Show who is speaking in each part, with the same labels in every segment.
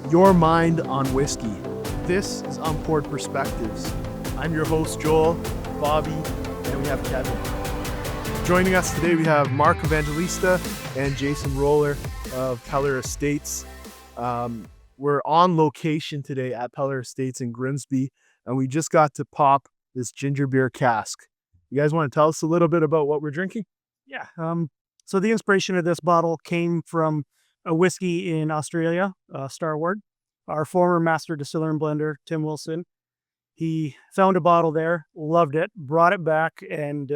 Speaker 1: Your mind on whiskey. This is Unpoured Perspectives. I'm your host, Joel, Bobby, and we have Kevin. Joining us today, we have Mark Evangelista and Jason Roller of Peller Estates. We're on location today at Peller Estates in Grimsby, and we just got to pop this ginger beer cask. You guys want to tell us a little bit about what we're drinking?
Speaker 2: Yeah. So the inspiration of this bottle came from a whiskey in Australia, Starward. Our former master distiller and blender, Tim Wilson, he found a bottle there, loved it, brought it back, and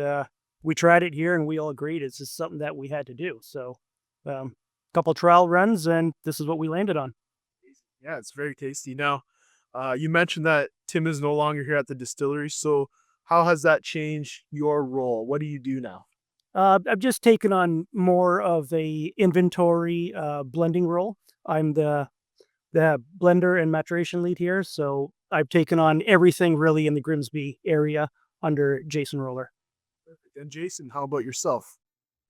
Speaker 2: we tried it here, and we all agreed it's just something that we had to do. So a couple trial runs, and this is what we landed on.
Speaker 1: Yeah, it's very tasty. Now, you mentioned that Tim is no longer here at the distillery, so how has that changed your role? What do you do now?
Speaker 2: I've just taken on more of a inventory blending role. I'm the blender and maturation lead here, so I've taken on everything really in the Grimsby area under Jason Roller.
Speaker 1: And Jason, how about yourself?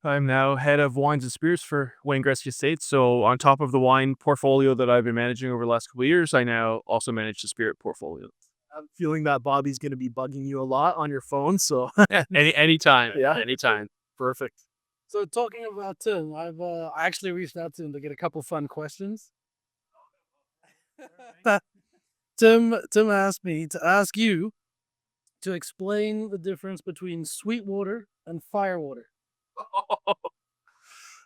Speaker 3: I'm now head of wines and spirits for Gretzky Estates. So on top of the wine portfolio that I've been managing over the last couple of years, I now also manage the spirit portfolio.
Speaker 1: I'm feeling that Bobby's going to be bugging you a lot on your phone, so
Speaker 3: anytime.
Speaker 1: Yeah.
Speaker 3: Anytime.
Speaker 1: Perfect.
Speaker 4: So talking about Tim, I've actually reached out to him to get a couple fun questions. Tim asked me to ask you to explain the difference between sweet water and fire water.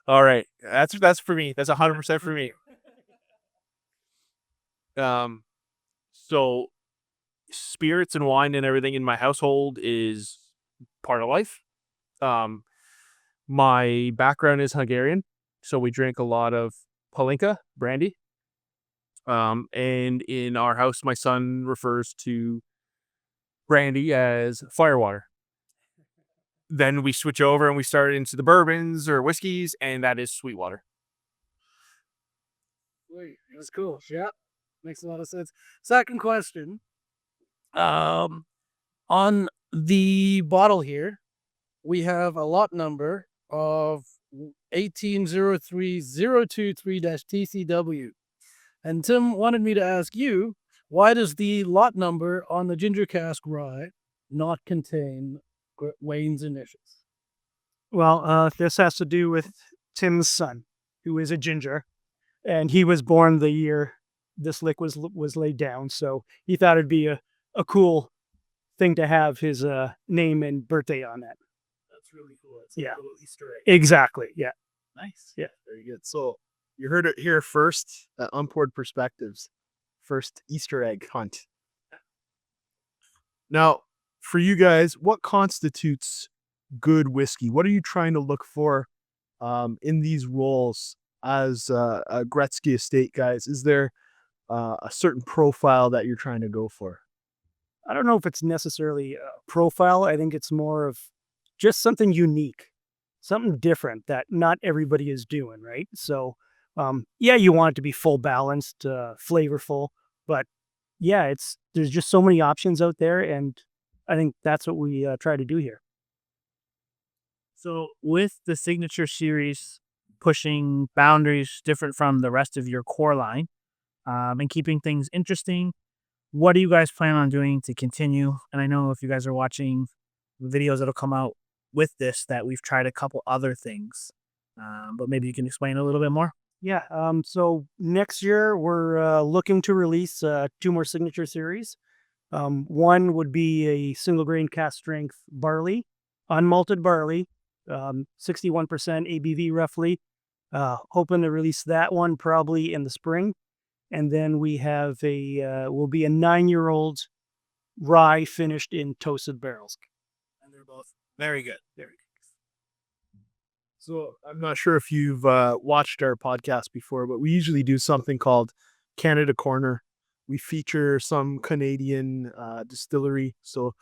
Speaker 3: All right. That's for me. That's 100% for me. So spirits and wine and everything in my household is part of life. My background is Hungarian, so we drink a lot of palinka, brandy. And in our house, my son refers to brandy as firewater. Then we switch over and we start into the bourbons or whiskeys, and that is Sweetwater.
Speaker 4: Wait, that's cool. Yeah, makes a lot of sense. Second question. On the bottle here, we have a lot number of 1803023-TCW. And Tim wanted me to ask you, why does the lot number on the Ginger Cask Rye not contain Wayne's initials?
Speaker 2: Well, this has to do with Tim's son, who is a ginger, and he was born the year this lick was laid down. So he thought it'd be a cool thing to have his name and birthday on it.
Speaker 1: That's really cool. It's
Speaker 2: Yeah.
Speaker 1: a little Easter egg.
Speaker 2: Exactly. Yeah.
Speaker 1: Nice.
Speaker 2: Yeah.
Speaker 1: Very good. So you heard it here first at Unpoured Perspectives. First Easter egg hunt. Now, for you guys, what constitutes good whiskey? What are you trying to look for in these roles as a Gretzky Estate guys? Is there a certain profile that you're trying to go for?
Speaker 2: I don't know if it's necessarily a profile. I think it's more of just something unique, something different that not everybody is doing, right? So, yeah, you want it to be full balanced, flavorful, but yeah, there's just so many options out there, and I think that's what we try to do here.
Speaker 5: So with the Signature Series pushing boundaries different from the rest of your core line and keeping things interesting, what do you guys plan on doing to continue? And I know if you guys are watching the videos that'll come out with this, that we've tried a couple other things, but maybe you can explain a little bit more.
Speaker 2: Yeah. So next year we're looking to release 2 more Signature Series. One would be a single grain cask strength barley, unmalted barley, 61% ABV roughly. Hoping to release that one probably in the spring. And then we have will be a 9-year-old rye finished in toasted barrels.
Speaker 5: And they're both very good. Very good.
Speaker 1: So I'm not sure if you've watched our podcast before, but we usually do something called Canada Corner. We feature some Canadian distillery. So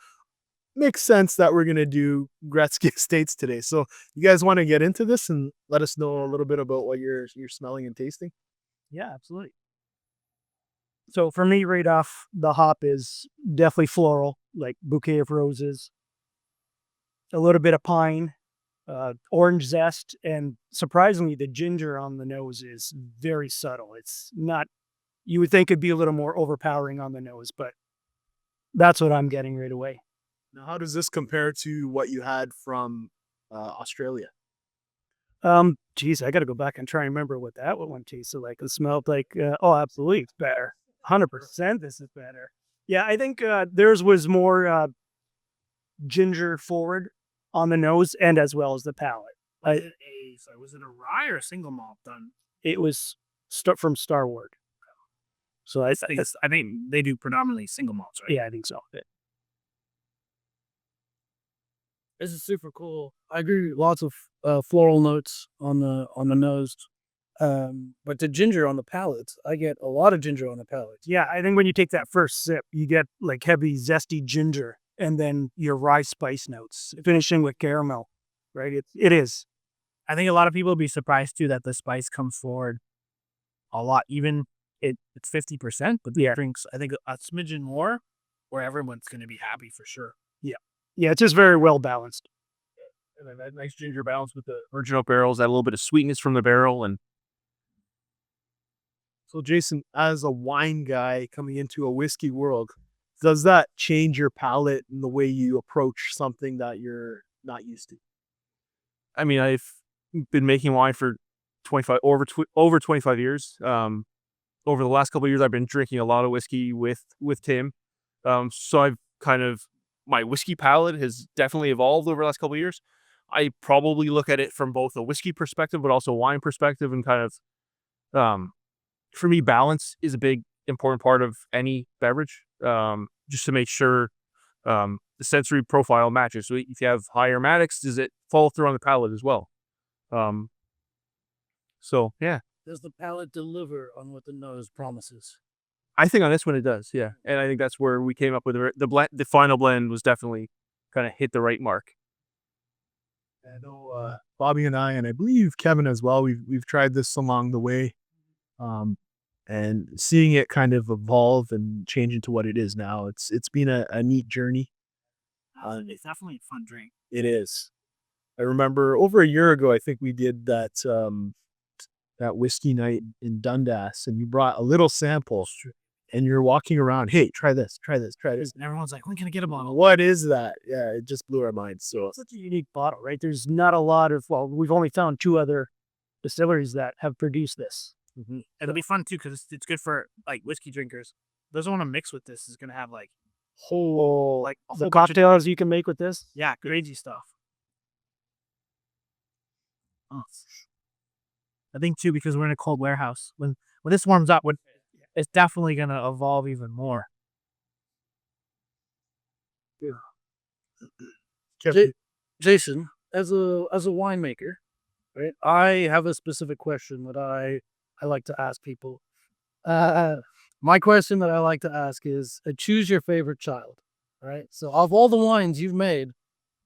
Speaker 1: makes sense that we're going to do Gretzky Estates today. So you guys want to get into this and let us know a little bit about what you're smelling and tasting?
Speaker 2: Yeah, absolutely. So for me, right off the hop is definitely floral, like bouquet of roses, a little bit of pine, orange zest, and surprisingly, the ginger on the nose is very subtle. It's not, you would think it'd be a little more overpowering on the nose, but that's what I'm getting right away.
Speaker 1: Now, how does this compare to what you had from Australia?
Speaker 2: Geez, I got to go back and try and remember what that one tasted like. It smelled like, oh, absolutely, it's better. 100% this is better. Yeah, I think theirs was more ginger forward on the nose and as well as the palate.
Speaker 5: Was it a rye or a single malt done?
Speaker 2: It was from Starward. So
Speaker 5: I think they do predominantly single malts, right?
Speaker 2: Yeah, I think so.
Speaker 4: This is super cool. I agree. Lots of floral notes on the nose, but the ginger on the palate. I get a lot of ginger on the palate.
Speaker 2: Yeah, I think when you take that first sip, you get like heavy, zesty ginger, and then your rye spice notes, finishing with caramel. Right? It is.
Speaker 5: I think a lot of people would be surprised too that the spice comes forward a lot. Even it's 50%, but the drinks, I think, a smidgen more, where everyone's going to be happy for sure.
Speaker 2: Yeah, it's just very well balanced.
Speaker 3: And then that nice ginger balance with the virgin oak barrels, that little bit of sweetness from the barrel. And
Speaker 1: so, Jason, as a wine guy coming into a whiskey world, does that change your palate and the way you approach something that you're not used to?
Speaker 3: I mean, I've been making wine for over 25 years. Over the last couple of years, I've been drinking a lot of whiskey with Tim. So I've kind of, my whiskey palate has definitely evolved over the last couple of years. I probably look at it from both a whiskey perspective, but also wine perspective, and kind of, for me, balance is a big, important part of any beverage, just to make sure the sensory profile matches. So if you have high aromatics, does it follow through on the palate as well? So, yeah.
Speaker 4: Does the palate deliver on what the nose promises?
Speaker 3: I think on this one it does, yeah. And I think that's where we came up with the blend. The final blend was definitely kind of hit the right mark.
Speaker 1: I know Bobby and I believe Kevin as well, we've tried this along the way. And seeing it kind of evolve and change into what it is now, it's been a neat journey.
Speaker 5: It's definitely a fun drink.
Speaker 1: It is. I remember over a year ago, I think we did that whiskey night in Dundas, and you brought a little sample, and you're walking around, hey, try this.
Speaker 5: And everyone's like, when can I get a bottle?
Speaker 1: What is that? Yeah, it just blew our minds. So
Speaker 2: It's such a unique bottle, right? There's not a lot of, well, we've only found 2 other distilleries that have produced this.
Speaker 5: Mm-hmm. It'll be fun too, because it's good for like whiskey drinkers. Those want to mix with this is going to have like
Speaker 2: Whole,
Speaker 5: like a
Speaker 2: the
Speaker 5: whole bunch of,
Speaker 2: cocktails you can make with this.
Speaker 5: yeah, crazy stuff. Oh. I think too, because we're in a cold warehouse. When this warms up, it's definitely going to evolve even more.
Speaker 4: Jason, as a winemaker, right? I have a specific question that I like to ask people. My question that I like to ask is, choose your favorite child, right? So of all the wines you've made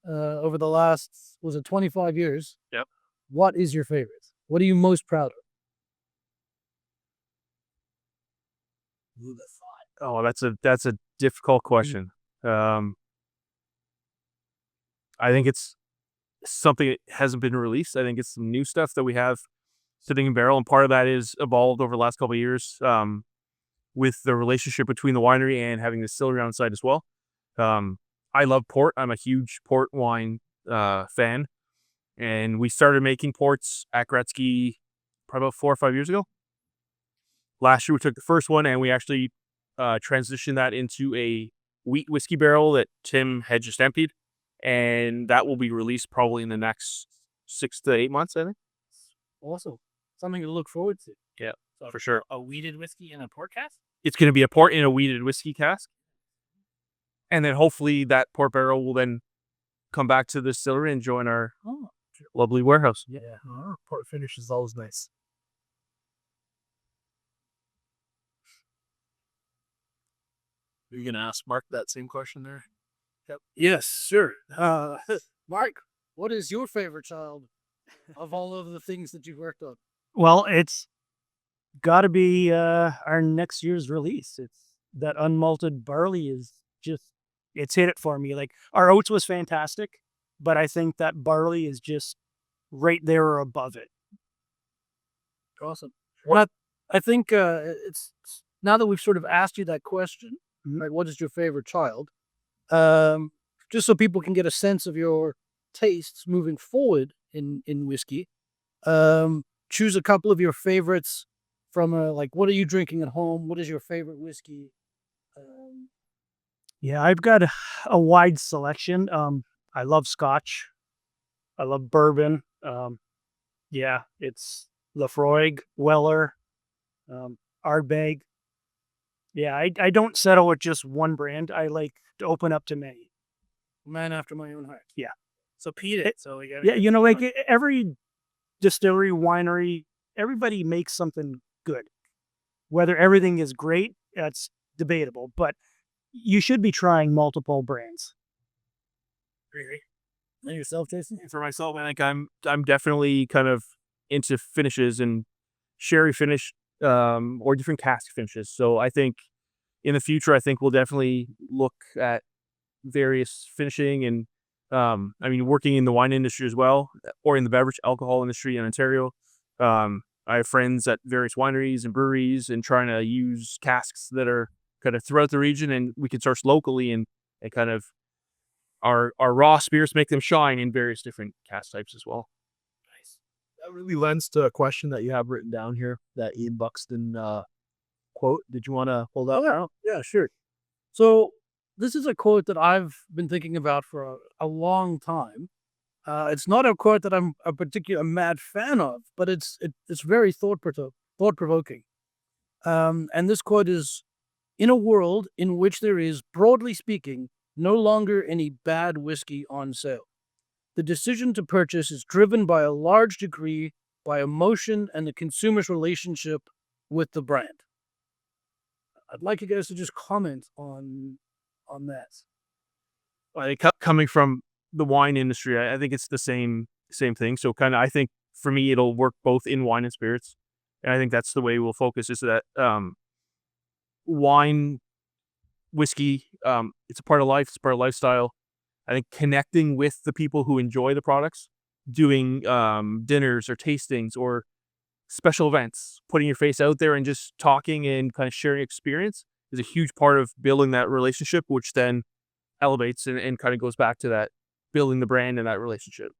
Speaker 4: over the last, was it 25 years?
Speaker 3: Yep.
Speaker 4: What is your favorite? What are you most proud of?
Speaker 3: Oh, that's a difficult question. I think it's something that hasn't been released. I think it's some new stuff that we have sitting in barrel, and part of that is evolved over the last couple of years with the relationship between the winery and having the distillery on site as well. I love port. I'm a huge port wine fan, and we started making ports at Gretzky probably about 4 or 5 years ago. Last year we took the first one, and we actually transitioned that into a wheat whiskey barrel that Tim had just emptied, and that will be released probably in the next 6 to 8 months, I think.
Speaker 4: Awesome. Something to look forward to.
Speaker 3: Yeah, for sure.
Speaker 5: A wheated whiskey in a port cask?
Speaker 3: It's going to be a port in a wheated whiskey cask, and then hopefully that port barrel will then come back to the distillery and join our lovely warehouse.
Speaker 1: yeah, port finish is always nice. Are you gonna ask Mark that same question there?
Speaker 4: Yep. Yes, sure. Mark, what is your favorite child of all of the things that you've worked on?
Speaker 2: Well, it's got to be our next year's release. It's that unmalted barley is just, it's hit it for me. Like, our oats was fantastic, but I think that barley is just right there or above it.
Speaker 4: Awesome. Well, I think it's now that we've sort of asked you that question, right? What is your favorite child? Just so people can get a sense of your tastes moving forward in whiskey. Choose a couple of your favorites from like, what are you drinking at home? What is your favorite whiskey?
Speaker 2: Yeah, I've got a wide selection. I love Scotch. I love bourbon. Yeah, it's Lafroig, Weller, Ardbeg. Yeah, I don't settle with just one brand. I like to open up to many.
Speaker 4: Man after my own heart.
Speaker 2: Yeah.
Speaker 5: So Pete it. So we got
Speaker 2: Yeah, like every distillery, winery, everybody makes something good. Whether everything is great, that's debatable, but you should be trying multiple brands.
Speaker 4: And yourself, Jason?
Speaker 3: For myself, I think I'm definitely kind of into finishes and sherry finish or different cask finishes. So I think in the future, I think we'll definitely look at various finishing and I mean, working in the wine industry as well, or in the beverage alcohol industry in Ontario. I have friends at various wineries and breweries and trying to use casks that are kind of throughout the region, and we can source locally and kind of our raw spirits, make them shine in various different cask types as well.
Speaker 1: That really lends to a question that you have written down here, that Ian Buxton quote. Did you want to hold up?
Speaker 4: Oh, yeah, sure. So this is a quote that I've been thinking about for a long time. It's not a quote that I'm a mad fan of, but it's very thought-provoking. And this quote is, "In a world in which there is, broadly speaking, no longer any bad whiskey on sale, the decision to purchase is driven by a large degree by emotion and the consumer's relationship with the brand." I'd like you guys to just comment on that.
Speaker 3: I think coming from the wine industry, I think it's the same thing. So kind of, I think for me, it'll work both in wine and spirits. And I think that's the way we'll focus is that wine, whiskey, it's a part of life. It's a part of lifestyle. I think connecting with the people who enjoy the products, doing dinners or tastings or special events, putting your face out there and just talking and kind of sharing experience is a huge part of building that relationship, which then elevates and kind of goes back to that building the brand and that relationship.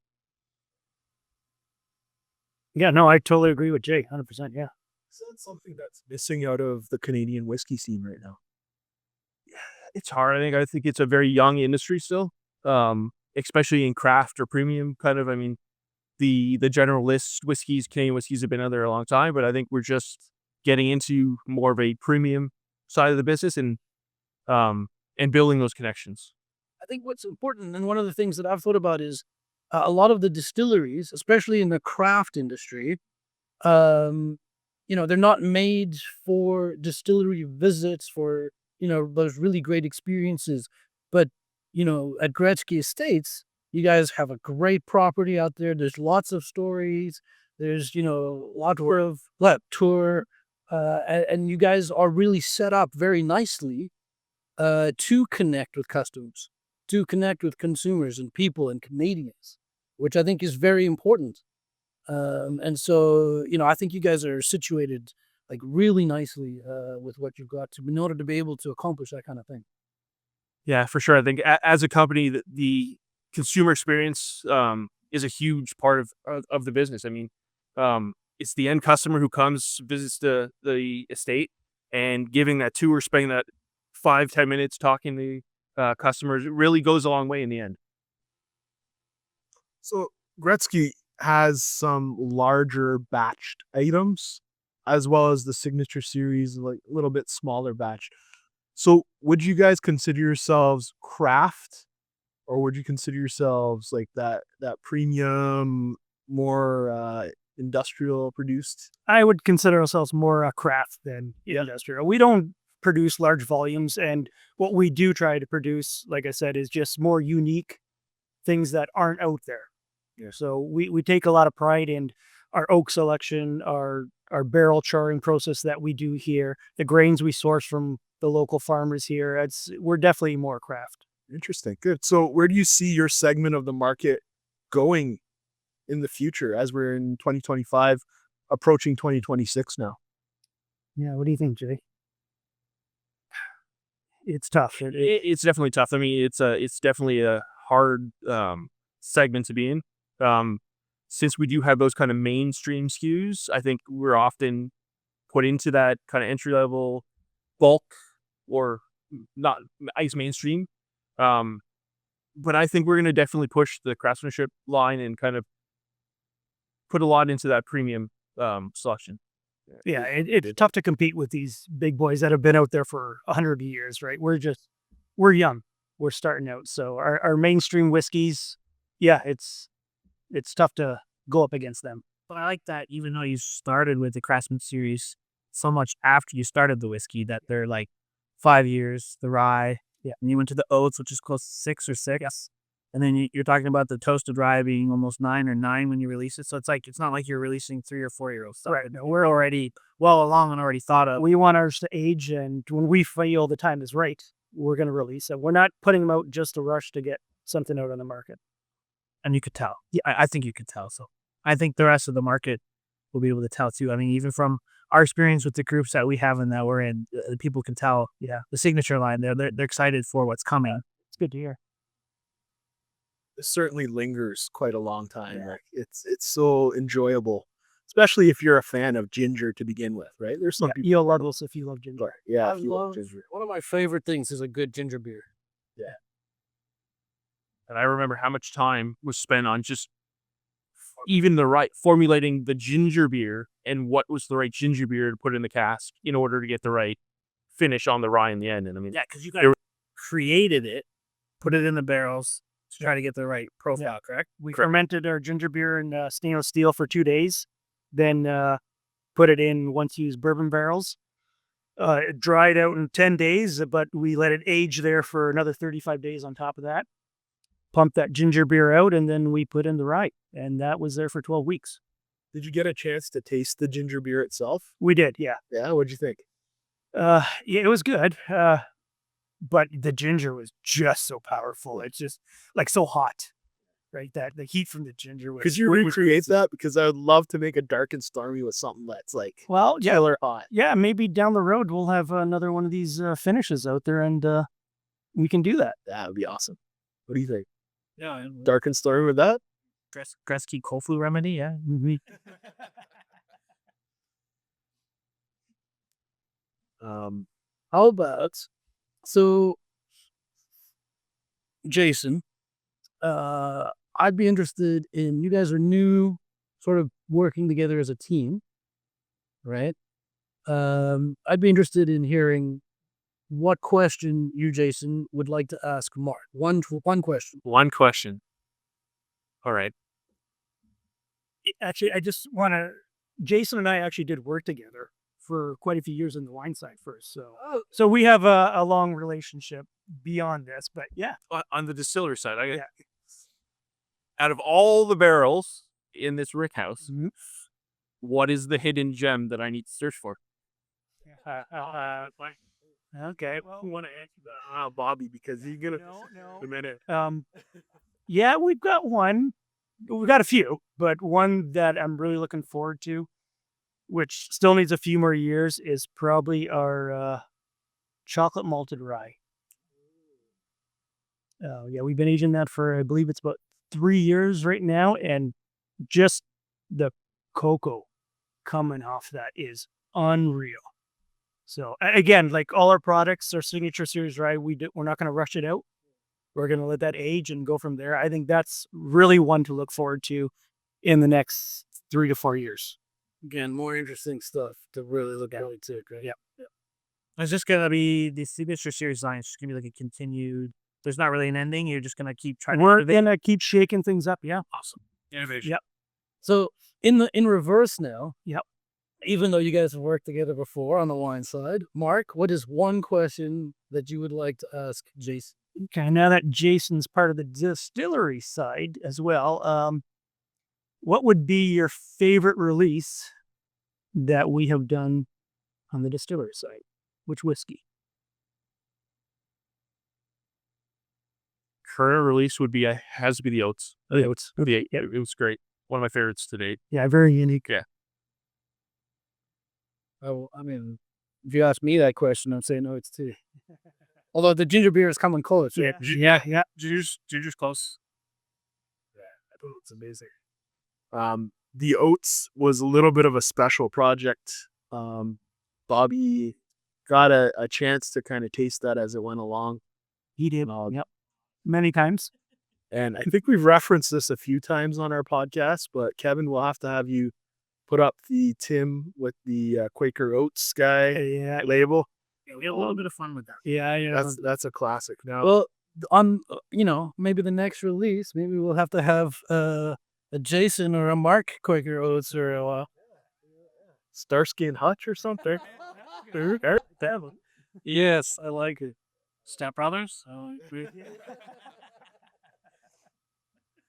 Speaker 2: Yeah, no, I totally agree with Jay, 100%. Yeah.
Speaker 1: Is that something that's missing out of the Canadian whiskey scene right now?
Speaker 3: It's hard. I think it's a very young industry still, especially in craft or premium kind of. I mean, the generalist whiskeys, Canadian whiskeys have been out there a long time, but I think we're just getting into more of a premium side of the business and building those connections.
Speaker 4: I think what's important, and one of the things that I've thought about is a lot of the distilleries, especially in the craft industry, they're not made for distillery visits for, those really great experiences. But, at Gretzky Estates, you guys have a great property out there. There's lots of stories. There's, lots of tour. And you guys are really set up very nicely to connect with customers, to connect with consumers and people and Canadians, which I think is very important. And so, I think you guys are situated like really nicely with what you've got in order to be able to accomplish that kind of thing.
Speaker 3: Yeah, for sure. I think as a company, the consumer experience is a huge part of the business. I mean, it's the end customer who comes, visits the estate, and giving that tour, spending that 5-10 minutes talking to customers, it really goes a long way in the end.
Speaker 1: So Gretzky has some larger batched items, as well as the signature series, like a little bit smaller batch. So would you guys consider yourselves craft, or would you consider yourselves like that premium, more industrial produced?
Speaker 2: I would consider ourselves more craft than industrial. We don't produce large volumes, and what we do try to produce, like I said, is just more unique things that aren't out there. Yeah. So we take a lot of pride in our oak selection, our barrel charring process that we do here, the grains we source from the local farmers here. We're definitely more craft.
Speaker 1: Interesting. Good. So where do you see your segment of the market going in the future as we're in 2025, approaching 2026 now?
Speaker 2: Yeah, what do you think, Jay? It's tough.
Speaker 3: It's definitely tough. I mean, it's definitely a hard segment to be in. Since we do have those kind of mainstream SKUs, I think we're often put into that kind of entry level bulk or not, I guess, mainstream. But I think we're going to definitely push the Craftsmanship line and kind of put a lot into that premium selection.
Speaker 2: Yeah, it's tough to compete with these big boys that have been out there for 100 years, right? We're young. We're starting out. So our mainstream whiskeys, yeah, it's tough to go up against them.
Speaker 5: But I like that even though you started with the Craftsman series so much after you started the whiskey, that they're like 5 years, the rye.
Speaker 2: Yeah.
Speaker 5: And you went to the oats, which is close to 6 or 6.
Speaker 2: Yes.
Speaker 5: And then you're talking about the toasted rye being almost 9 or 9 when you release it. So it's not like you're releasing 3 or 4-year-old stuff.
Speaker 2: Right.
Speaker 5: No, we're already well along and already thought of.
Speaker 2: We want ours to age, and when we feel the time is right, we're going to release it. We're not putting them out just to rush to get something out on the market.
Speaker 5: And you could tell. Yeah, I think you could tell. So I think the rest of the market will be able to tell too. I mean, even from our experience with the groups that we have and that we're in, people can tell. Yeah, the signature line, they're excited for what's coming.
Speaker 2: It's good to hear.
Speaker 1: It certainly lingers quite a long time. Yeah. Like it's so enjoyable, especially if you're a fan of ginger to begin with, right? There's some people
Speaker 2: you'll love this if you love ginger.
Speaker 1: Yeah,
Speaker 4: I love ginger. One of my favorite things is a good ginger beer.
Speaker 1: Yeah.
Speaker 3: And I remember how much time was spent on just even formulating the ginger beer and what was the right ginger beer to put in the cask in order to get the right finish on the rye in the end. And I mean,
Speaker 5: yeah, because you guys created it, put it in the barrels to try to get the right profile, correct?
Speaker 2: We fermented our ginger beer in stainless steel for 2 days, then put it in once-used bourbon barrels. It dried out in 10 days, but we let it age there for another 35 days on top of that. Pumped that ginger beer out, and then we put in the rye, and that was there for 12 weeks.
Speaker 1: Did you get a chance to taste the ginger beer itself?
Speaker 2: We did, yeah.
Speaker 1: Yeah, what'd you think?
Speaker 2: Yeah, it was good. But the ginger was just so powerful. It's just like so hot, right? That the heat from the ginger was.
Speaker 1: Could you recreate that? Because I would love to make a dark and stormy with something that's like killer hot.
Speaker 2: Yeah, maybe down the road we'll have another one of these finishes out there, and we can do that.
Speaker 1: That would be awesome. What do you think?
Speaker 5: Yeah,
Speaker 1: Dark and stormy with that?
Speaker 5: Gretzky Kofu remedy, yeah. Mm-hmm.
Speaker 4: How about, so Jason, I'd be interested in, you guys are new, sort of working together as a team, right? I'd be interested in hearing what question you, Jason, would like to ask Mark. One question.
Speaker 3: One question. All right.
Speaker 2: Actually, I just want to. Jason and I actually did work together for quite a few years in the wine side first, so we have a long relationship beyond this. But yeah,
Speaker 3: On the distillery side, out of all the barrels in this rick house, what is the hidden gem that I need to search for?
Speaker 2: Okay, well,
Speaker 1: I want to answer that, Bobby, because he's gonna.
Speaker 2: No.
Speaker 1: A minute.
Speaker 2: Yeah, we've got one. We've got a few, but one that I'm really looking forward to, which still needs a few more years, is probably our chocolate malted rye. Yeah, we've been aging that for, I believe it's about 3 years right now, and just the cocoa coming off that is unreal. So again, like all our products, our signature series rye, we're not going to rush it out. We're going to let that age and go from there. I think that's really one to look forward to in the next 3 to 4 years.
Speaker 4: Again, more interesting stuff to really look forward to. Right?
Speaker 2: Yeah.
Speaker 5: It's just going to be the signature series line. It's just going to be like a continued, there's not really an ending. You're just going to keep trying.
Speaker 2: We're going to keep shaking things up. Yeah.
Speaker 5: Awesome.
Speaker 3: Innovation.
Speaker 2: Yep.
Speaker 4: So in reverse now.
Speaker 2: Yep.
Speaker 4: Even though you guys have worked together before on the wine side, Mark, what is one question that you would like to ask Jason?
Speaker 2: Okay, now that Jason's part of the distillery side as well, what would be your favorite release that we have done on the distillery side? Which whiskey?
Speaker 3: current release would be has to be the oats.
Speaker 2: The oats.
Speaker 3: It was great. One of my favorites to date.
Speaker 2: Yeah, very unique.
Speaker 3: Yeah.
Speaker 4: Oh, I mean, if you ask me that question, I'd say no, it's too. Although the ginger beer is coming close.
Speaker 2: Yeah.
Speaker 3: Ginger's close.
Speaker 1: It's amazing. The oats was a little bit of a special project. Bobby got a chance to kind of taste that as it went along.
Speaker 2: He did. Yep. Many times.
Speaker 1: And I think we've referenced this a few times on our podcast, but Kevin, we'll have to have you put up the Tim with the Quaker Oats guy label.
Speaker 5: Yeah, we had a little bit of fun with that.
Speaker 2: Yeah.
Speaker 1: That's a classic. Now,
Speaker 4: Well, on maybe the next release, maybe we'll have to have a Jason or a Mark Quaker Oats or a
Speaker 1: Starsky and Hutch or something.
Speaker 4: yes, I like it.
Speaker 5: Step Brothers.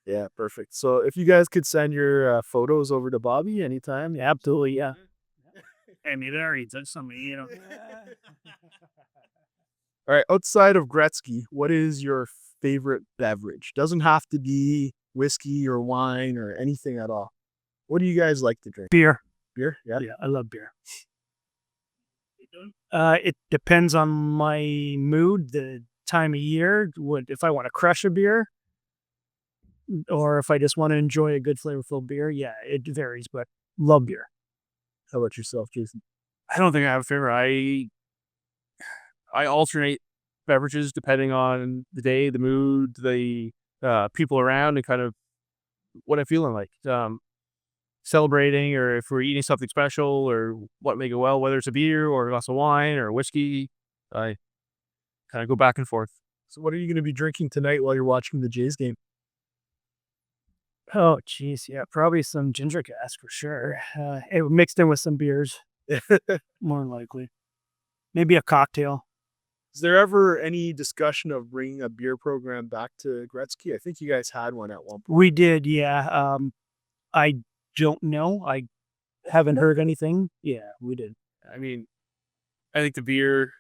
Speaker 1: Yeah, perfect. So if you guys could send your photos over to Bobby anytime.
Speaker 2: Yeah, absolutely. Yeah.
Speaker 5: Hey, maybe there he did something,
Speaker 1: All right, outside of Gretzky, what is your favorite beverage? Doesn't have to be whiskey or wine or anything at all. What do you guys like to drink?
Speaker 2: Beer.
Speaker 1: Beer? Yeah.
Speaker 2: Yeah, I love beer. It depends on my mood, the time of year. If I want to crush a beer, or if I just want to enjoy a good flavorful beer, yeah, it varies. But love beer.
Speaker 1: How about yourself, Jason?
Speaker 3: I don't think I have a favorite. I alternate beverages depending on the day, the mood, the people around, and kind of what I'm feeling like. Celebrating, or if we're eating something special, or what may go well, whether it's a beer or a glass of wine or whiskey, I kind of go back and forth.
Speaker 1: So what are you going to be drinking tonight while you're watching the Jays game?
Speaker 2: Oh, geez. Yeah, probably some ginger cask for sure. Mixed in with some beers, more than likely. Maybe a cocktail.
Speaker 1: Is there ever any discussion of bringing a beer program back to Gretzky? I think you guys had one at one point.
Speaker 2: We did, yeah. I don't know. I haven't heard anything. Yeah, we did.
Speaker 3: I mean, I think the beer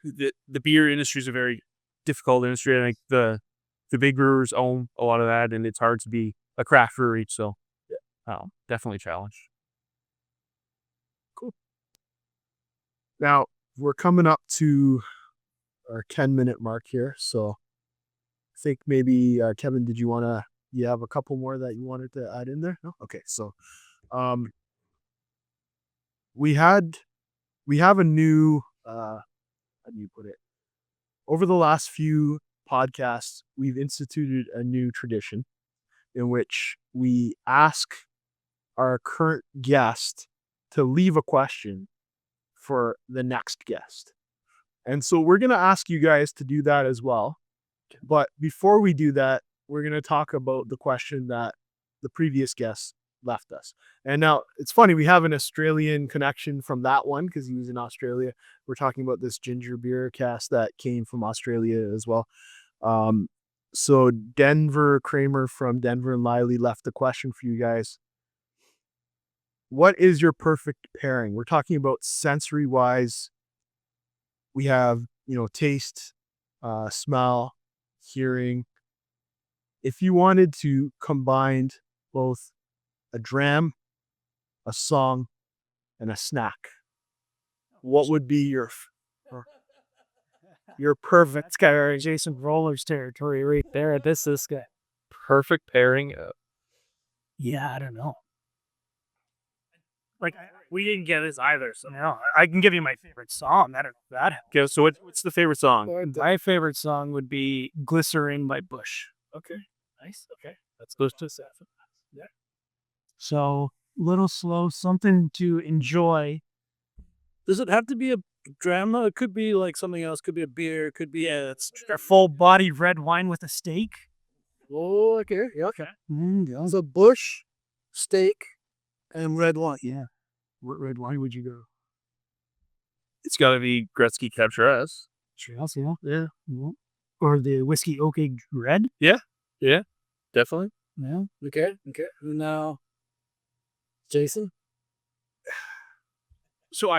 Speaker 3: industry is a very difficult industry. I think the big brewers own a lot of that, and it's hard to be a craft brewery. So, definitely a challenge.
Speaker 1: Cool. Now we're coming up to our 10-minute mark here, so I think maybe Kevin, you have a couple more that you wanted to add in there? No? Okay, so we have a new how do you put it? Over the last few podcasts, we've instituted a new tradition in which we ask our current guest to leave a question for the next guest. And so we're going to ask you guys to do that as well. But before we do that, we're going to talk about the question that the previous guest left us. And now it's funny, we have an Australian connection from that one because he was in Australia. We're talking about this ginger beer cask that came from Australia as well. So Denver Kramer from Denver and Liley left a question for you guys. What is your perfect pairing? We're talking about sensory wise. We have, taste, smell, hearing. If you wanted to combine both a dram, a song, and a snack, what would be your perfect?
Speaker 2: That's kind of Jason Roller's territory right there. This guy.
Speaker 3: Perfect pairing.
Speaker 2: Yeah, I don't know.
Speaker 5: We didn't get this either, so
Speaker 2: No, I can give you my favorite song. I don't know if that.
Speaker 3: Okay, so what's the favorite song?
Speaker 2: My favorite song would be "Glycerine" by Bush.
Speaker 1: Okay, nice. Okay,
Speaker 3: Let's go to Saffron.
Speaker 1: Yeah.
Speaker 2: So little slow, something to enjoy.
Speaker 4: Does it have to be a dram? No, it could be like something else. Could be a beer. Could be it's
Speaker 2: A full-bodied red wine with a steak.
Speaker 4: oh okay yeah.
Speaker 2: Yeah.
Speaker 4: So Bush, steak, and red wine.
Speaker 2: Yeah. What red wine would you go?
Speaker 3: It's got to be Gretzky Estates.
Speaker 2: Cheers, yeah.
Speaker 1: Yeah.
Speaker 2: Mhm. Or the whiskey oak egg red.
Speaker 3: Definitely.
Speaker 2: Yeah.
Speaker 4: Okay. Now, Jason.
Speaker 3: So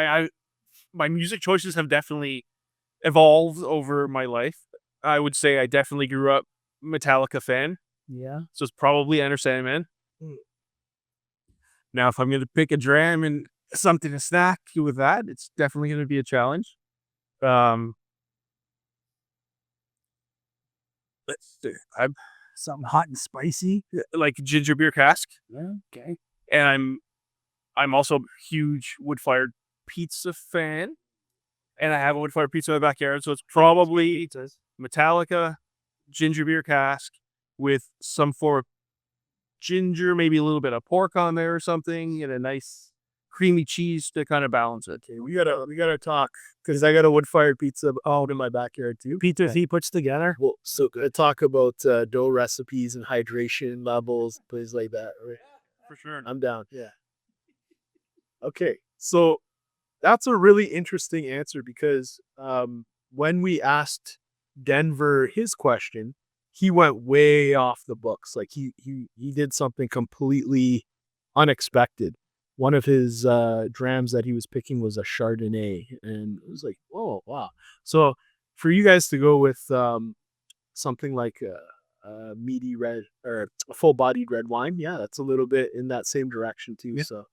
Speaker 3: my music choices have definitely evolved over my life. I would say I definitely grew up Metallica fan,
Speaker 2: Yeah.
Speaker 3: so it's probably Enter Sandman.
Speaker 1: Mm.
Speaker 3: Now, if I'm going to pick a dram and something to snack with that, it's definitely going to be a challenge. Let's see. I'm
Speaker 2: Something hot and spicy.
Speaker 3: like Ginger Beer Cask,
Speaker 2: Yeah. Okay.
Speaker 3: and I'm also a huge wood-fired pizza fan, and I have a wood-fired pizza in my backyard, so it's probably Metallica, Ginger Beer Cask with some form of ginger, maybe a little bit of pork on there or something, and a nice creamy cheese to kind of balance it.
Speaker 1: Okay, we gotta talk because I got a wood-fired pizza out in my backyard too.
Speaker 2: Pizza he puts together.
Speaker 1: Well, so good. Talk about dough recipes and hydration levels, things like that. Right?
Speaker 3: For sure.
Speaker 1: I'm down. Yeah. Okay, so that's a really interesting answer because when we asked Denver his question, he went way off the books. Like he did something completely unexpected. One of his drams that he was picking was a Chardonnay, and it was like, whoa, wow. So for you guys to go with something like a meaty red or a full-bodied red wine, yeah, that's a little bit in that same direction too.
Speaker 3: Yeah.
Speaker 1: So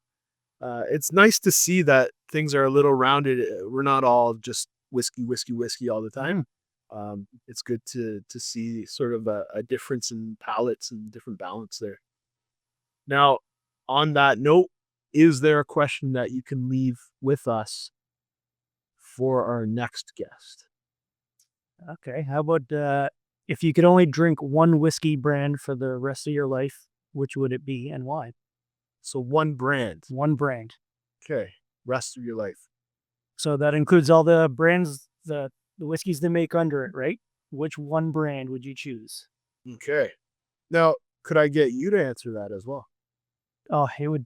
Speaker 1: it's nice to see that things are a little rounded. We're not all just whiskey all the time. It's good to see sort of a difference in palates and different balance there. Now, on that note, is there a question that you can leave with us for our next guest?
Speaker 2: Okay. How about if you could only drink one whiskey brand for the rest of your life, which would it be and why?
Speaker 1: So one brand.
Speaker 2: One brand.
Speaker 1: Okay. Rest of your life.
Speaker 2: So that includes all the brands, the whiskeys they make under it, right? Which one brand would you choose?
Speaker 1: Okay. Now, could I get you to answer that as well?
Speaker 2: Oh, it would.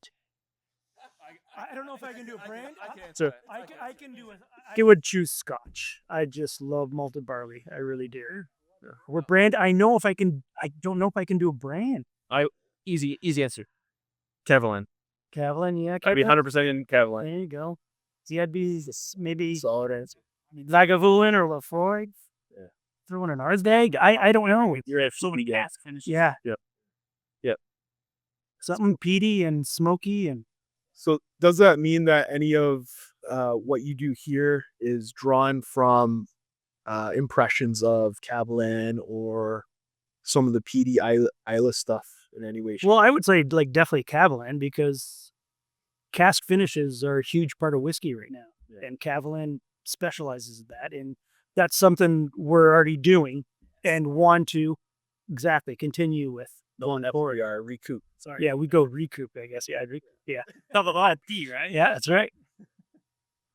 Speaker 2: I don't know if I can do a brand.
Speaker 3: I can answer.
Speaker 2: I can do it. I would choose Scotch. I just love malted barley. I really do. What brand? I know if I can. I don't know if I can do a brand.
Speaker 3: Easy answer. Kevlin.
Speaker 2: Kevlin, yeah.
Speaker 3: I'd be
Speaker 2: Kevlin.
Speaker 3: 100% in Kevlin.
Speaker 2: There you go. See, I'd be maybe
Speaker 1: Solid answer.
Speaker 2: Lagavulin or Lafroy.
Speaker 1: Yeah.
Speaker 2: Throw in an Arsdag. I don't know.
Speaker 3: You have so many gas finishes.
Speaker 2: Yeah.
Speaker 3: Yep.
Speaker 2: Something peaty and smoky and.
Speaker 1: So does that mean that any of what you do here is drawn from impressions of Kevlin or some of the PD Isla stuff in any way?
Speaker 2: Well, I would say like definitely Kevlin because cask finishes are a huge part of whiskey right now.
Speaker 1: Yeah.
Speaker 2: And Kevlin specializes in that. And that's something we're already doing and want to continue with.
Speaker 1: going forward. We are recoup.
Speaker 2: Sorry. Yeah, we go recoup, I guess. Yeah, yeah. Have a lot of tea, right? Yeah, that's right.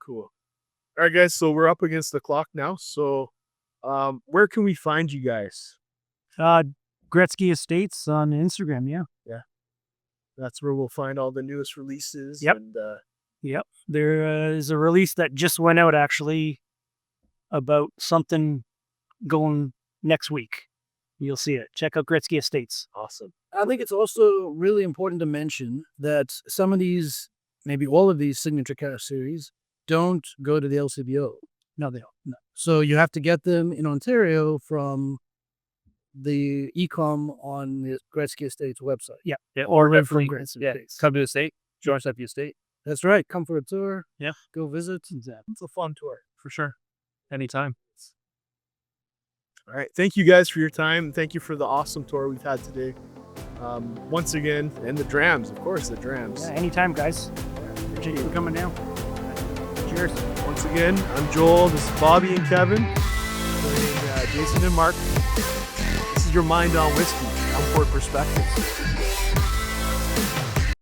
Speaker 1: Cool. All right, guys. So we're up against the clock now. So where can we find you guys?
Speaker 2: Gretzky Estates on Instagram, yeah.
Speaker 1: That's where we'll find all the newest releases.
Speaker 2: Yep.
Speaker 1: And,
Speaker 2: Yep. There is a release that just went out actually about something going next week. You'll see it. Check out Gretzky Estates.
Speaker 1: awesome.
Speaker 4: I think it's also really important to mention that some of these, maybe all of these signature cask series, don't go to the LCBO.
Speaker 2: No, they don't. No.
Speaker 4: So you have to get them in Ontario from the e-com on the Gretzky Estates website.
Speaker 2: Yeah.
Speaker 3: Or
Speaker 2: Live from
Speaker 3: definitely,
Speaker 2: Gretzky
Speaker 3: yeah,
Speaker 2: Estates.
Speaker 3: come to the state, join us at the estate.
Speaker 4: That's right. Come for a tour.
Speaker 3: Yeah.
Speaker 4: Go visit.
Speaker 2: Exactly.
Speaker 1: It's a fun tour.
Speaker 3: For sure. Anytime.
Speaker 1: All right. Thank you guys for your time. Thank you for the awesome tour we've had today. Once again, and the drams, of course, the drams.
Speaker 2: Yeah, anytime, guys. Appreciate you coming down. Cheers.
Speaker 1: Once again, I'm Joel. This is Bobby and Kevin. Joining Jason and Mark. This is your Mind on Whiskey, Unpoured Perspectives.